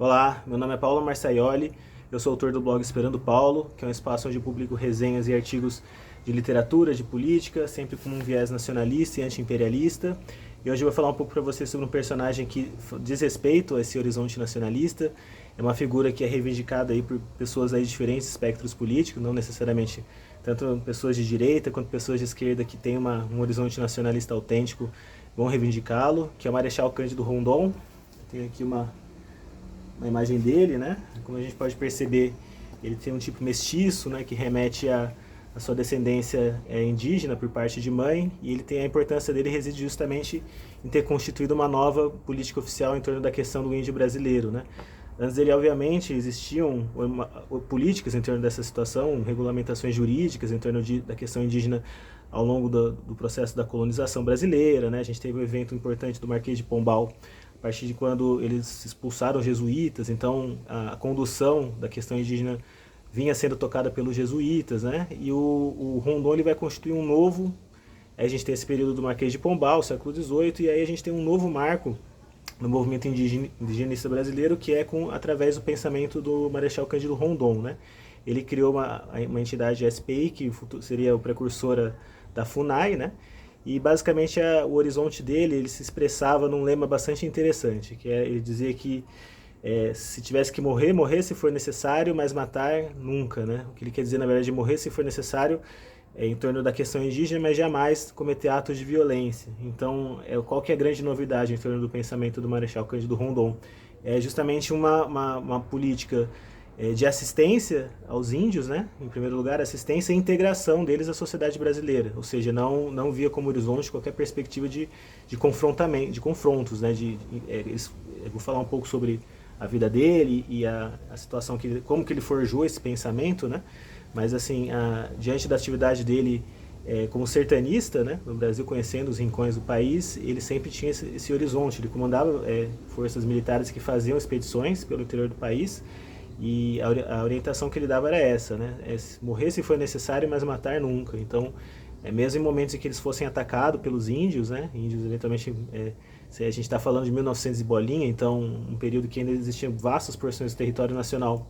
Olá, meu nome é Paulo Marçaioli, eu sou autor do blog Esperando Paulo, que é um espaço onde eu publico resenhas e artigos de literatura, de política, sempre com um viés nacionalista e anti-imperialista. E hoje eu vou falar um pouco para você sobre um personagem que diz respeito a esse horizonte nacionalista. É uma figura que é reivindicada aí por pessoas aí de diferentes espectros políticos, não necessariamente tanto pessoas de direita quanto pessoas de esquerda que têm um horizonte nacionalista autêntico vão reivindicá-lo, que é o Marechal Cândido Rondon. Tem aqui uma imagem dele, né? Como a gente pode perceber, ele tem um tipo mestiço, né, que remete a sua descendência indígena por parte de mãe, e ele tem a importância dele reside justamente em ter constituído uma nova política oficial em torno da questão do índio brasileiro, né? Antes dele, obviamente, existiam políticas em torno dessa situação, regulamentações jurídicas em torno da questão indígena ao longo do processo da colonização brasileira, né? A gente teve um evento importante do Marquês de Pombal, a partir de quando eles expulsaram os jesuítas, então a condução da questão indígena vinha sendo tocada pelos jesuítas, né? E o Rondon ele vai constituir um novo. Aí a gente tem esse período do Marquês de Pombal, século XVIII, e aí a gente tem um novo marco no movimento indigenista brasileiro, que é através do pensamento do Marechal Cândido Rondon, né? Ele criou uma entidade SPI, que seria a precursora da FUNAI, né? E basicamente o horizonte dele ele se expressava num lema bastante interessante, que ele dizia que se tivesse que morrer, morrer se for necessário, mas matar nunca, né? O que ele quer dizer, na verdade, é morrer se for necessário em torno da questão indígena, mas jamais cometer atos de violência. Então, qual que é a grande novidade em torno do pensamento do Marechal Cândido Rondon? É justamente uma política de assistência aos índios, né? Em primeiro lugar, assistência e integração deles à sociedade brasileira, ou seja, não via como horizonte qualquer perspectiva de confrontamento, de confrontos, né? Eu vou falar um pouco sobre a vida dele e a situação como que ele forjou esse pensamento, né? Mas assim, diante da atividade dele como sertanista, né, no Brasil, conhecendo os rincões do país, ele sempre tinha esse horizonte. Ele comandava forças militares que faziam expedições pelo interior do país, e a orientação que ele dava era essa, né? Morrer se for necessário, mas matar nunca. Então, mesmo em momentos em que eles fossem atacados pelos índios, né? Índios eventualmente, se a gente está falando de 1900 e bolinha, então um período que ainda existiam vastas porções do território nacional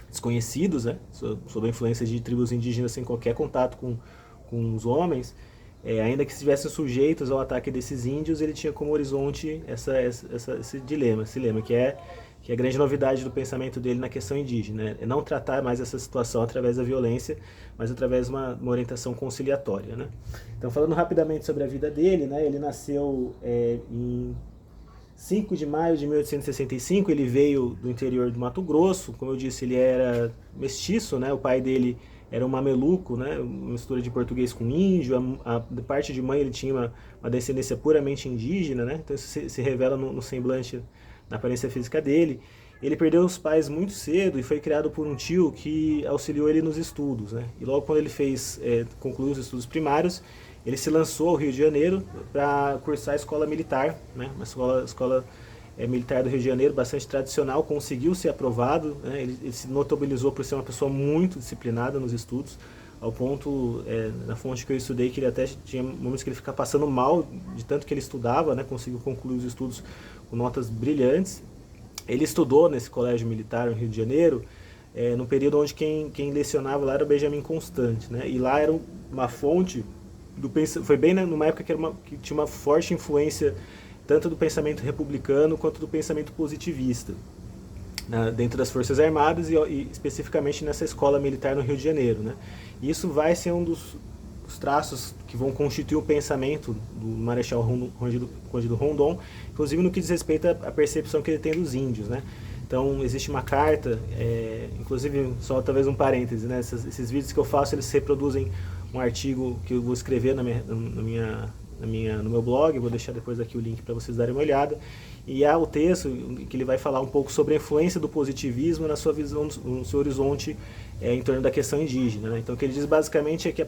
desconhecidos, né? Sob a influência de tribos indígenas sem qualquer contato com os homens, ainda que estivessem sujeitos ao ataque desses índios, ele tinha como horizonte esse dilema, que é a grande novidade do pensamento dele na questão indígena, né? É não tratar mais essa situação através da violência, mas através de uma orientação conciliatória, né? Então, falando rapidamente sobre a vida dele, né? Ele nasceu em 5 de maio de 1865, ele veio do interior do Mato Grosso. Como eu disse, ele era mestiço, né? O pai dele era um mameluco, né? Uma mistura de português com índio. A parte de mãe ele tinha uma descendência puramente indígena, né? Então isso se revela no semblante, na aparência física dele. Ele perdeu os pais muito cedo e foi criado por um tio que auxiliou ele nos estudos, né? E logo quando ele concluiu os estudos primários, ele se lançou ao Rio de Janeiro para cursar a escola militar, né? Uma escola militar do Rio de Janeiro, bastante tradicional, conseguiu ser aprovado, né? Ele se notabilizou por ser uma pessoa muito disciplinada nos estudos, ao ponto, na fonte que eu estudei, que ele até tinha momentos que ele ficava passando mal de tanto que ele estudava, né? Conseguiu concluir os estudos com notas brilhantes. Ele estudou nesse colégio militar no Rio de Janeiro, no período onde quem lecionava lá era o Benjamin Constant, né? E lá era uma fonte foi bem numa época que tinha uma forte influência tanto do pensamento republicano quanto do pensamento positivista, né, dentro das Forças Armadas e especificamente nessa escola militar no Rio de Janeiro, né? E isso vai ser um dos traços que vão constituir o pensamento do Marechal Cândido Rondon, inclusive no que diz respeito à percepção que ele tem dos índios, né? Então existe uma carta, inclusive só talvez um parêntese, né? Esses vídeos que eu faço, eles reproduzem um artigo que eu vou escrever no meu blog, vou deixar depois aqui o link para vocês darem uma olhada, e há o texto que ele vai falar um pouco sobre a influência do positivismo na sua visão, no seu horizonte em torno da questão indígena, né? Então o que ele diz basicamente é que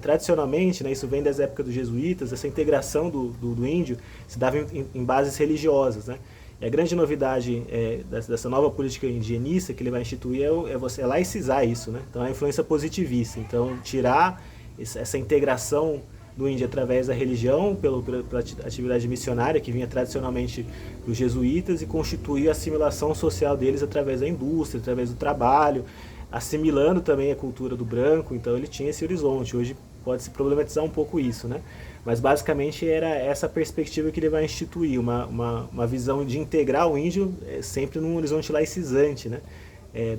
tradicionalmente, né, isso vem das épocas dos jesuítas, essa integração do índio se dava em bases religiosas, né? E a grande novidade dessa nova política indigenista que ele vai instituir é laicizar isso, né? Então, a influência positivista. Então, tirar essa integração do índio através da religião, pela atividade missionária que vinha tradicionalmente dos jesuítas, e constituir a assimilação social deles através da indústria, através do trabalho, assimilando também a cultura do branco. Então ele tinha esse horizonte. Hoje pode se problematizar um pouco isso, né? Mas basicamente era essa perspectiva que ele vai instituir, uma visão de integrar o índio sempre num horizonte laicizante, né?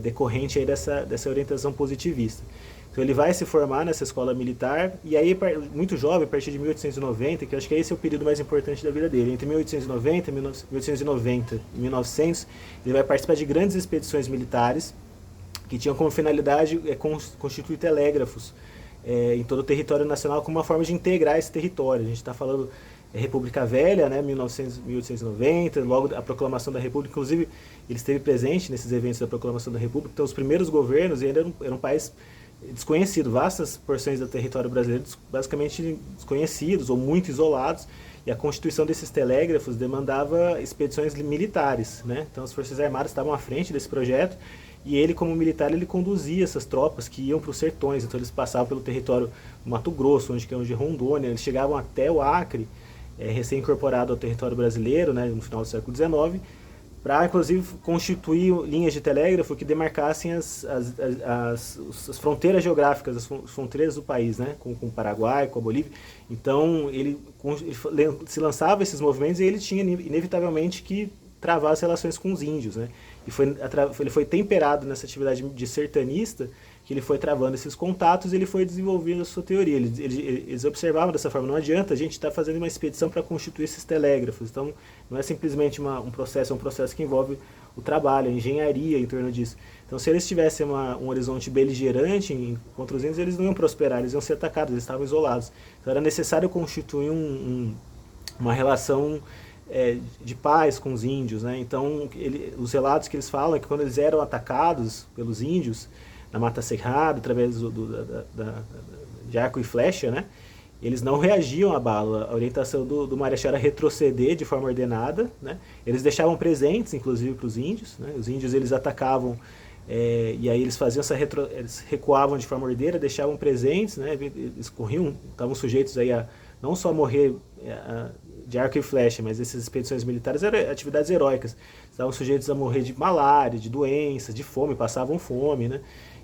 Decorrente aí dessa orientação positivista. Então ele vai se formar nessa escola militar, e aí muito jovem, a partir de 1890, que eu acho que esse é o período mais importante da vida dele, entre 1890 e 1900, ele vai participar de grandes expedições militares, que tinham como finalidade constituir telégrafos em todo o território nacional, como uma forma de integrar esse território. A gente está falando República Velha, né, 1890, logo a proclamação da República. Inclusive ele esteve presente nesses eventos da proclamação da República. Então os primeiros governos ainda eram um país desconhecido, vastas porções do território brasileiro basicamente desconhecidos ou muito isolados, e a constituição desses telégrafos demandava expedições militares, né? Então as Forças Armadas estavam à frente desse projeto, e ele, como militar, ele conduzia essas tropas que iam para os sertões. Então eles passavam pelo território do Mato Grosso, onde é hoje Rondônia, eles chegavam até o Acre, recém-incorporado ao território brasileiro, né, no final do século XIX, para inclusive constituir linhas de telégrafo que demarcassem as fronteiras geográficas, as fronteiras do país, né, com o Paraguai, com a Bolívia. Então ele se lançava esses movimentos, e ele tinha inevitavelmente que travar as relações com os índios, né? E ele foi temperado nessa atividade de sertanista, que ele foi travando esses contatos, e ele foi desenvolvendo a sua teoria. Eles observavam dessa forma: não adianta a gente estar fazendo uma expedição para constituir esses telégrafos. Então não é simplesmente um processo, é um processo que envolve o trabalho, a engenharia em torno disso. Então se eles tivessem um horizonte beligerante contra os índios, eles não iam prosperar, eles iam ser atacados, eles estavam isolados. Então era necessário constituir uma relação de paz com os índios, né? Então os relatos que eles falam é que quando eles eram atacados pelos índios na Mata Cerrada, através de arco e flecha, né, eles não reagiam à bala. A orientação do Marechal era retroceder de forma ordenada, né? Eles deixavam presentes, inclusive, para os índios, né? Os índios eles atacavam, e aí eles faziam eles recuavam de forma ordeira, deixavam presentes, né? Eles estavam sujeitos aí a não só morrer de arco e flecha, mas essas expedições militares eram atividades heróicas. Estavam sujeitos a morrer de malária, de doenças, de fome, passavam fome, né?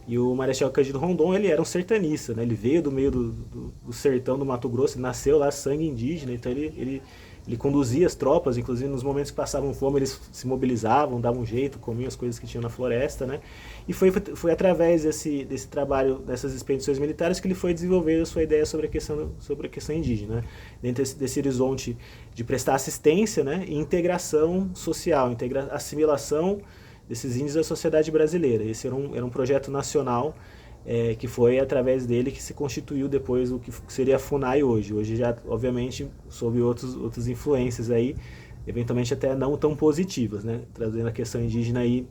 E o Marechal Cândido Rondon, ele era um sertanista, né? Ele veio do meio do sertão do Mato Grosso, ele nasceu lá, sangue indígena, então ele conduzia as tropas, inclusive nos momentos que passavam fome, eles se mobilizavam, davam um jeito, comiam as coisas que tinham na floresta, né? E foi através desse trabalho, dessas expedições militares, que ele foi desenvolver a sua ideia sobre a questão indígena, né? Dentro desse horizonte de prestar assistência, né, e integração social, assimilação desses índios da sociedade brasileira. Esse era um projeto nacional, que foi através dele que se constituiu depois o que seria a FUNAI hoje. Hoje já, obviamente, sob outras influências aí, eventualmente até não tão positivas, né? Trazendo a questão indígena aí,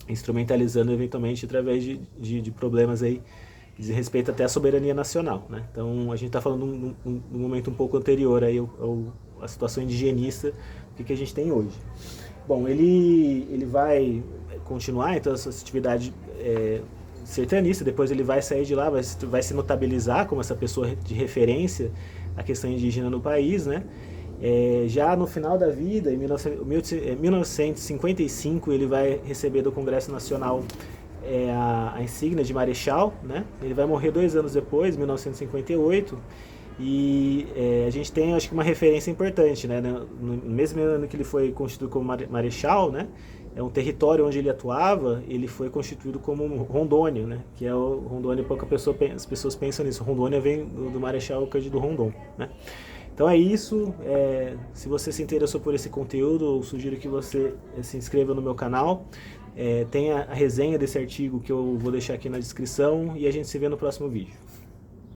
instrumentalizando eventualmente através de problemas aí que dizem respeito até à soberania nacional, né? Então a gente está falando num momento um pouco anterior aí à situação indigenista que a gente tem hoje. Bom, ele vai continuar então essa atividade sertanista, depois ele vai sair de lá, vai se notabilizar como essa pessoa de referência à questão indígena no país, né? Já no final da vida, em 1955, ele vai receber do Congresso Nacional a insígnia de Marechal, né? Ele vai morrer 2 anos depois, 1958, e a gente tem, acho que, uma referência importante, né? No mesmo ano que ele foi constituído como Marechal, né? É um território onde ele atuava, ele foi constituído como Rondônia, né? Que é o Rondônia, as pessoas pensam nisso. Rondônia vem do Marechal Cândido Rondon, né? Então é isso. Se você se interessou por esse conteúdo, eu sugiro que você se inscreva no meu canal. Tem a resenha desse artigo que eu vou deixar aqui na descrição, e a gente se vê no próximo vídeo.